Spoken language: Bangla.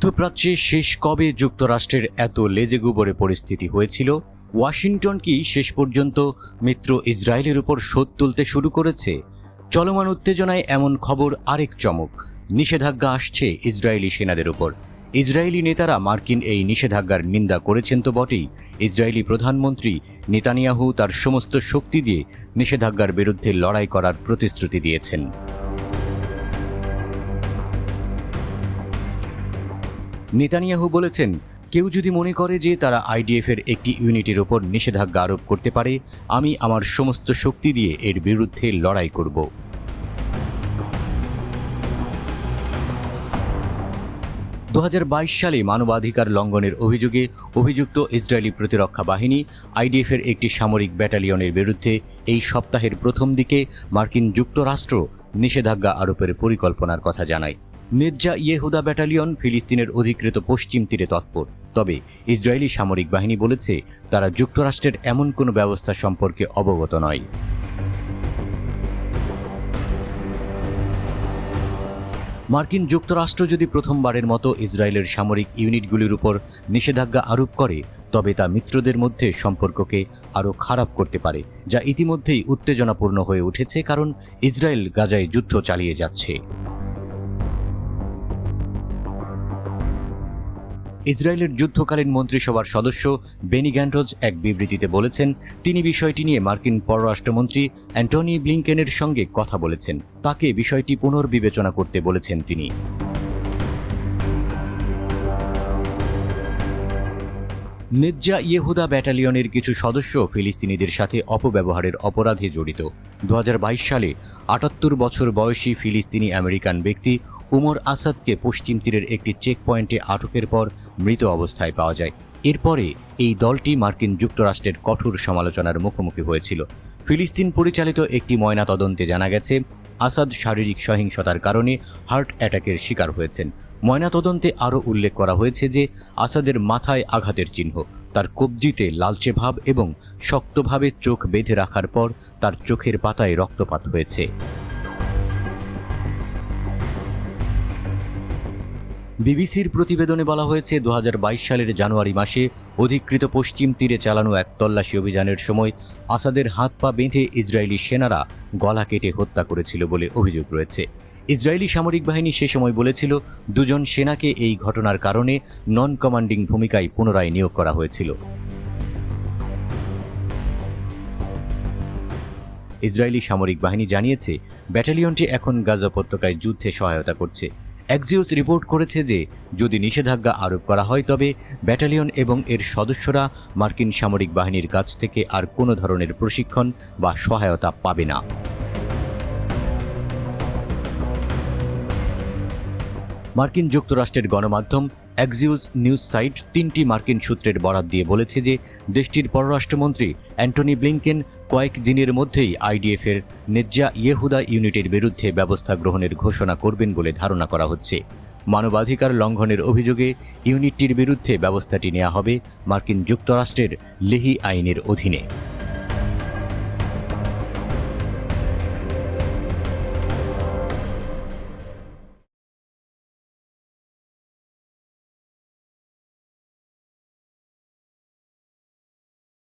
মধ্যপ্রাচ্যে শেষ কবে যুক্তরাষ্ট্রের এত লেজেগুবরে পরিস্থিতি হয়েছিল? ওয়াশিংটন কি শেষ পর্যন্ত মিত্র ইসরায়েলের উপর শোধ তুলতে শুরু করেছে? চলমান উত্তেজনায় এমন খবর আরেক চমক, নিষেধাজ্ঞা আসছে ইসরায়েলি সেনাদের উপর। ইসরায়েলি নেতারা মার্কিন এই নিষেধাজ্ঞার নিন্দা করেছেন তো বটেই, ইসরায়েলি প্রধানমন্ত্রী নেতানিয়াহু তার সমস্ত শক্তি দিয়ে নিষেধাজ্ঞার বিরুদ্ধে লড়াই করার প্রতিশ্রুতি দিয়েছেন। নেতানিয়াহু বলেছেন, কেউ যদি মনে করে যে তারা আইডিএফের একটি ইউনিটের ওপর নিষেধাজ্ঞা আরোপ করতে পারে, আমি আমার সমস্ত শক্তি দিয়ে এর বিরুদ্ধে লড়াই করব। দু সালে মানবাধিকার লঙ্ঘনের অভিযোগে অভিযুক্ত ইসরায়েলি প্রতিরক্ষা বাহিনী আইডিএফের একটি সামরিক ব্যাটালিয়নের বিরুদ্ধে এই সপ্তাহের প্রথম দিকে মার্কিন যুক্তরাষ্ট্র নিষেধাজ্ঞা আরোপের পরিকল্পনার কথা জানায়। নেজ্জা ইয়েহুদা ব্যাটালিয়ন ফিলিস্তিনের অধিকৃত পশ্চিম তীরে তৎপর, তবে ইসরায়েলি সামরিক বাহিনী বলেছে তারা যুক্তরাষ্ট্রের এমন কোনো ব্যবস্থা সম্পর্কে অবগত নয়। মার্কিন যুক্তরাষ্ট্র যদি প্রথমবারের মতো ইসরায়েলের সামরিক ইউনিটগুলির উপর নিষেধাজ্ঞা আরোপ করে, তবে তা মিত্রদের মধ্যে সম্পর্ককে আরও খারাপ করতে পারে, যা ইতিমধ্যেই উত্তেজনাপূর্ণ হয়ে উঠেছে, কারণ ইসরায়েল গাজায় যুদ্ধ চালিয়ে যাচ্ছে। ইসরায়েলের যুদ্ধকালীন মন্ত্রিসভার সদস্য বেনি গ্যান্টজ এক বিবৃতিতে বলেছেন, তিনি বিষয়টি নিয়ে মার্কিন পররাষ্ট্রমন্ত্রী অ্যান্টনি ব্লিংকেনের সঙ্গে কথা বলেছেন, তাকে বিষয়টি পুনর্বিবেচনা করতে বলেছেন তিনি। নেজ্জা ইয়েহুদা ব্যাটালিয়নের কিছু সদস্য ফিলিস্তিনিদের সাথে অপব্যবহারের অপরাধে জড়িত। 2022 সালে 78 বছর বয়সী ফিলিস্তিনি আমেরিকান ব্যক্তি উমর আসাদকে পশ্চিম তীরের একটি চেকপয়েন্টে আটকের পর মৃত অবস্থায় পাওয়া যায়। এরপরে এই দলটি মার্কিন যুক্তরাষ্ট্রের কঠোর সমালোচনার মুখোমুখি হয়েছিল। ফিলিস্তিন পরিচালিত একটি ময়নাতদন্তে জানা গেছে, আসাদ শারীরিক সহিংসতার কারণে হার্ট অ্যাটাকের শিকার হয়েছেন। ময়নাতদন্তে আরও উল্লেখ করা হয়েছে যে আসাদের মাথায় আঘাতের চিহ্ন, তার কবজিতে লালচে ভাব এবং শক্তভাবে চোখ বেঁধে রাখার পর তার চোখের পাতায় রক্তপাত হয়েছে। বিবিসির প্রতিবেদনে বলা হয়েছে, 2022 সালের জানুয়ারি মাসে অধিকৃত পশ্চিম তীরে চালানো এক তল্লাশি অভিযানের সময় আসাদের হাত পা বেঁধে ইসরায়েলি সেনারা গলা কেটে হত্যা করেছিল বলে অভিযোগ রয়েছে। ইসরায়েলি সামরিক বাহিনী সে সময় বলেছিল, দুজন সেনাকে এই ঘটনার কারণে নন কমান্ডিং ভূমিকায় পুনরায় নিয়োগ করা হয়েছিল। ইসরায়েলি সামরিক বাহিনী জানিয়েছে, ব্যাটালিয়নটি এখন গাজা উপত্যকায় যুদ্ধে সহায়তা করছে। অ্যাক্সিওস রিপোর্ট করেছে যে যদি নিষেধাজ্ঞা আরোপ করা হয়, তবে ব্যাটালিয়ন এবং এর সদস্যরা মার্কিন সামরিক বাহিনীর কাছ থেকে আর কোনো ধরনের প্রশিক্ষণ বা সহায়তা পাবে না। মার্কিন যুক্তরাষ্ট্রের গণমাধ্যম অ্যাক্সিওস নিউজ সাইট 3টি মার্কিন সূত্রের বরাত দিয়ে বলেছে যে দেশটির পররাষ্ট্রমন্ত্রী অ্যান্টনি ব্লিংকেন কয়েক দিনের মধ্যেই আইডিএফের নেজ্জা ইয়েহুদা ইউনিটের বিরুদ্ধে ব্যবস্থা গ্রহণের ঘোষণা করবেন বলে ধারণা করা হচ্ছে। মানবাধিকার লঙ্ঘনের অভিযোগে ইউনিটটির বিরুদ্ধে ব্যবস্থাটি নেওয়া হবে মার্কিন যুক্তরাষ্ট্রের লেহি আইনের অধীনে।